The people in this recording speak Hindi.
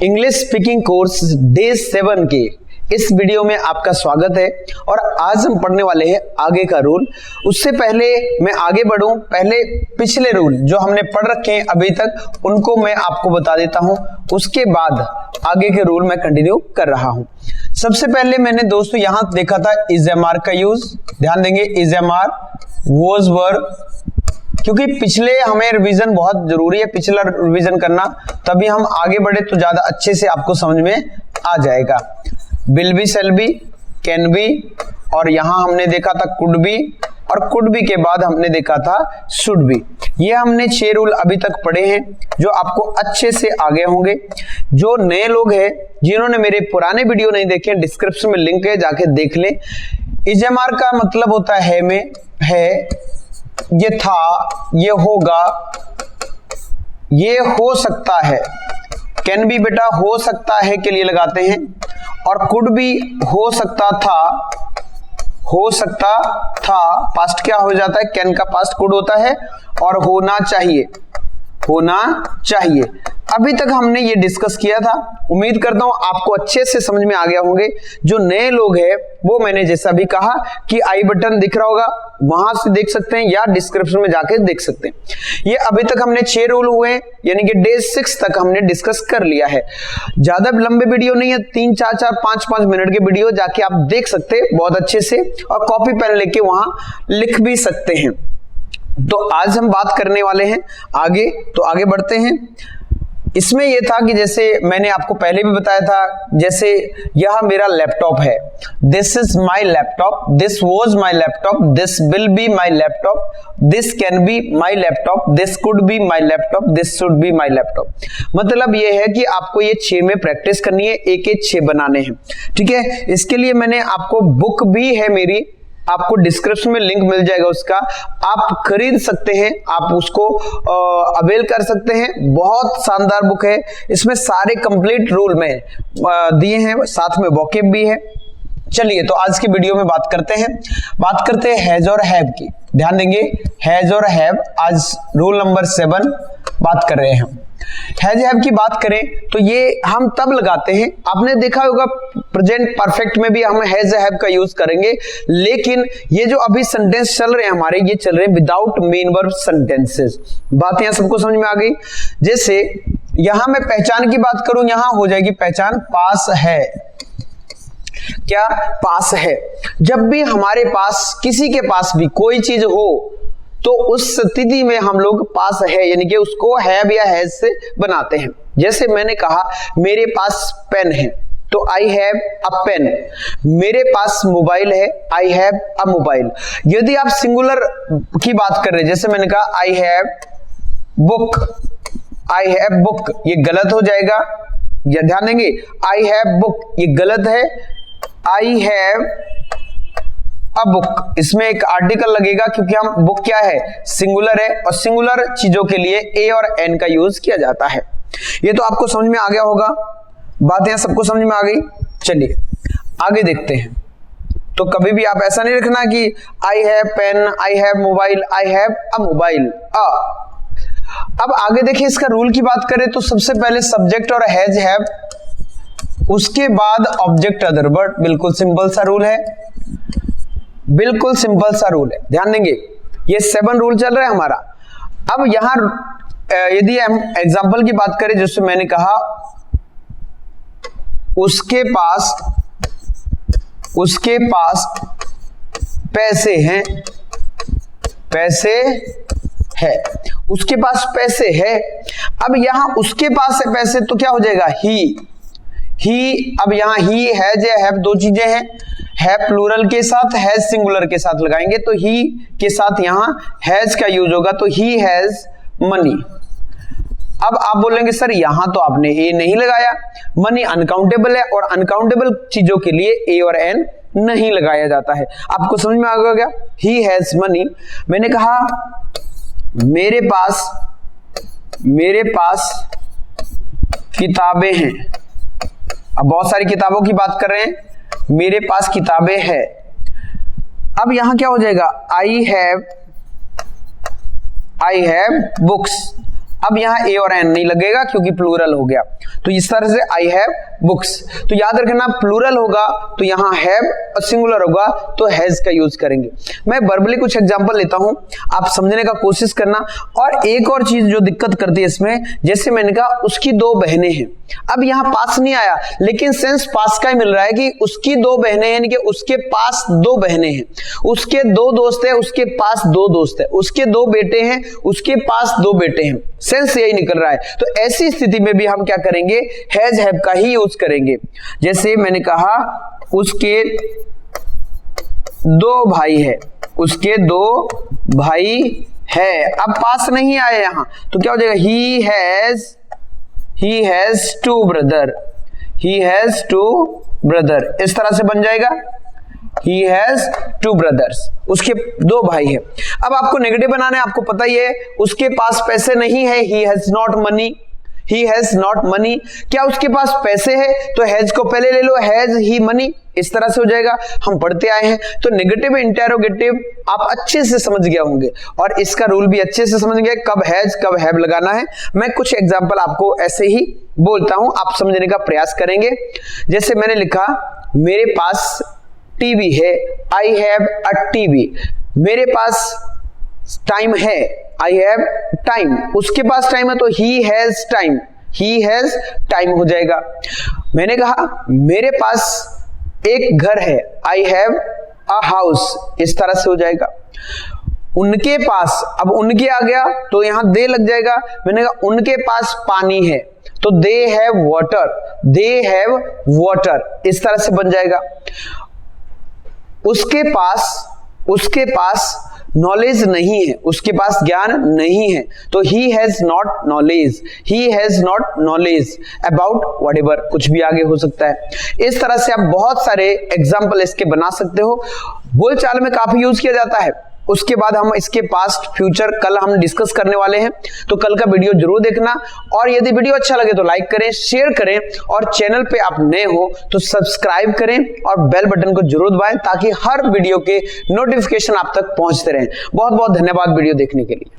इंग्लिश स्पीकिंग कोर्स डे 7 के इस वीडियो में आपका स्वागत है। और आज हम पढ़ने वाले हैं आगे का रूल। उससे पहले मैं आगे बढ़ूं, पहले पिछले रूल जो हमने पढ़ रखे हैं अभी तक उनको मैं आपको बता देता हूं, उसके बाद आगे के रूल मैं कंटिन्यू कर रहा हूं। सबसे पहले मैंने दोस्तों यहां देखा था इज एम आर का यूज, ध्यान देंगे is M R, was were, क्योंकि पिछले हमें रिवीजन बहुत जरूरी है, पिछला रिवीजन करना, तभी हम आगे बढ़े तो ज्यादा अच्छे से आपको समझ में आ जाएगा। Will be, shall be, can be, और यहां हमने देखा था कुड बी, और कुड बी के बाद हमने देखा था शुड बी। ये हमने 6 रूल अभी तक पढ़े हैं जो आपको अच्छे से आ गए होंगे। जो नए लोग हैं जिन्होंने मेरे पुराने वीडियो नहीं देखे, डिस्क्रिप्शन में लिंक है, जाके देख लें। इज एम आर का मतलब होता है में, है, ये था, ये होगा, ये हो सकता है। कैन बी बेटा हो सकता है के लिए लगाते हैं, और कुड भी हो सकता था, हो सकता था पास्ट क्या हो जाता है, कैन का पास्ट कुड होता है, और होना चाहिए, होना चाहिए। अभी तक हमने ये डिस्कस किया था, उम्मीद करता हूं आपको अच्छे से समझ में आ गया होंगे। जो नए लोग हैं वो मैंने जैसा भी कहा कि आई बटन दिख रहा होगा, वहां से देख सकते हैं या डिस्क्रिप्शन में जाके देख सकते हैं। ये अभी तक हमने 6 रूल हुए, यानी कि डे 6 तक हमने डिस्कस कर लिया है। ज्यादा लंबे वीडियो नहीं है, 3, 4, 4, 5 मिनट के वीडियो जाके आप देख सकते हैं बहुत अच्छे से, और कॉपी पेन लेके वहां लिख भी सकते हैं। तो आज हम बात करने वाले हैं आगे, तो आगे बढ़ते हैं। इसमें यह था कि जैसे मैंने आपको पहले भी बताया था, जैसे यह मेरा लैपटॉप है, this is my laptop, this was my laptop, this will be my laptop, this can be my laptop, this could be my laptop, this should be my laptop. मतलब यह है कि आपको ये 6 में प्रैक्टिस करनी है, एक 6 बनाने हैं, ठीक है। इसके लिए मैंने आपको बुक भी है मेरी, आपको डिस्क्रिप्शन में लिंक मिल जाएगा उसका, आप खरीद सकते हैं, आप उसको अवेल कर सकते हैं। बहुत शानदार बुक है, इसमें सारे कंप्लीट रूल में दिए हैं, साथ में वोकैब भी है। चलिए तो आज की वीडियो में बात करते हैं हैज और हैव की। ध्यान देंगे हैज और हैव, आज रूल नंबर 7 बात कर रहे हैं हम। हैज हैव की बात करें तो ये हम तब लगाते हैं, आपने देखा होगा प्रेजेंट परफेक्ट में भी हम हैज हैव का यूज करेंगे, लेकिन ये जो अभी सेंटेंस चल रहे हैं हमारे, ये चल रहे हैं विदाउट मेन वर्ब सेंटेंसेस। बात यहां सबको समझ में आ गई। जैसे यहां मैं पहचान की बात करूं, यहां हो जाएगी पहचान पास है, क्या पास है। जब भी हमारे पास, किसी के पास भी कोई चीज हो तो उस स्थिति में हम लोग पास है यानी कि उसको हैव या हैज से बनाते हैं। जैसे मैंने कहा मेरे पास पेन है, तो आई हैव अ पेन। मेरे पास मोबाइल है, आई हैव अ मोबाइल। यदि आप सिंगुलर की बात कर रहे हैं, जैसे मैंने कहा I have book, I have book, ये गलत हो जाएगा, या ध्यान देंगे आई हैव बुक ये गलत है, आई हैव अ बुक, इसमें एक आर्टिकल लगेगा क्योंकि हम बुक क्या है, सिंगुलर है, और सिंगुलर चीजों के लिए ए और एन का यूज किया जाता है। ये तो आपको समझ में आ गया होगा, बात यहां सबको समझ में आ गई। चलिए आगे देखते हैं। तो कभी भी आप ऐसा नहीं रखना कि I have pen, I have mobile, I have a mobile. अब आगे देखिए, इसका रूल की बात करें तो सबसे पहले सब्जेक्ट और हैज हैव, उसके बाद ऑब्जेक्ट अदर वर्ड। बिल्कुल सिंपल सा रूल है, बिल्कुल सिंपल सा रूल है, ध्यान देंगे। ये 7 रूल चल रहा है हमारा। अब यहां यदि हम एग्जांपल की बात करें, जैसे मैंने कहा उसके पास पैसे हैं, पैसे है, उसके पास पैसे है। अब यहां उसके पास है पैसे, तो क्या हो जाएगा ही। अब यहां ही हैज या हैव 2 चीजें हैं, है प्लूरल के साथ, हैज सिंगुलर के साथ लगाएंगे, तो ही के साथ यहां हैज का यूज होगा, तो ही हैज मनी। अब आप बोलेंगे सर यहां तो आपने ए नहीं लगाया, मनी अनकाउंटेबल है, और अनकाउंटेबल चीजों के लिए ए और एन नहीं लगाया जाता है। आपको समझ में आ गया, ही हैज मनी। मैंने कहा मेरे पास किताबें हैं, अब बहुत सारी किताबों की बात कर रहे हैं, मेरे पास किताबें हैं। अब यहां क्या हो जाएगा, आई हैव बुक्स, अब यहाँ ए और एन नहीं लगेगा क्योंकि प्लूरल हो गया। तो इस तरह से आई हैव बुक्स। तो याद रखना प्लूरल होगा तो यहाँ हैव और सिंगुलर होगा तो हैज का यूज करेंगे। मैं वर्बली कुछ एग्जांपल लेता हूं, आप समझने का कोशिश करना। और एक और चीज जो दिक्कत करती है इसमें, जैसे मैंने कहा उसकी दो बहनें हैं, अब यहाँ पास नहीं आया लेकिन सेंस पास का ही मिल रहा है कि उसकी दो बहनें हैं, यानी कि उसके पास दो बहनें हैं, उसके दो दोस्त हैं, उसके पास दो दोस्त हैं, उसके दो बेटे हैं, उसके पास दो बेटे हैं, सेंस यही निकल रहा है। तो ऐसी स्थिति में भी हम क्या करेंगे, हैज हैव का ही यूज करेंगे। जैसे मैंने कहा उसके दो भाई है, उसके दो भाई है, अब पास नहीं आए यहां तो क्या हो जाएगा, he has two brother, he has two brother, इस तरह से बन जाएगा he has two brothers, उसके दो भाई है। अब आपको नेगेटिव बनाना है, आपको पता ही है उसके पास पैसे नहीं है, he has not money, he has not money। क्या उसके पास पैसे है तो हैज को पहले ले लो, हैज ही मनी, इस तरह से हो जाएगा। हम पढ़ते आए हैं तो नेगेटिव इंटेरोगेटिव आप अच्छे से समझ गए होंगे और इसका रूल भी अच्छे से समझ गए, कब हैज कब हैव लगाना है। मैं कुछ एग्जांपल आपको ऐसे ही बोलता हूं, आप समझने का प्रयास करेंगे। जैसे मैंने लिखा मेरे पास टीवी है, आई हैव अ टीवी। मेरे पास टाइम है, आई हैव टाइम। उसके पास टाइम है तो he has time, he has time हो जाएगा। मैंने कहा मेरे पास एक घर है, आई हैव अ हाउस, इस तरह से हो जाएगा। उनके पास, अब उनके आ गया तो यहां दे लग जाएगा। मैंने कहा उनके पास पानी है तो they have water, they have water, इस तरह से बन जाएगा। उसके पास नॉलेज नहीं है, उसके पास ज्ञान नहीं है तो he has not knowledge, he has not knowledge about whatever, कुछ भी आगे हो सकता है। इस तरह से आप बहुत सारे एग्जाम्पल इसके बना सकते हो। बोलचाल में काफी यूज किया जाता है। उसके बाद हम इसके पास्ट फ्यूचर कल हम डिस्कस करने वाले हैं, तो कल का वीडियो जरूर देखना। और यदि वीडियो अच्छा लगे तो लाइक करें, शेयर करें और चैनल पे आप नए हो तो सब्सक्राइब करें और बेल बटन को जरूर दबाएं ताकि हर वीडियो के नोटिफिकेशन आप तक पहुंचते रहें। बहुत बहुत धन्यवाद वीडियो देखने के लिए।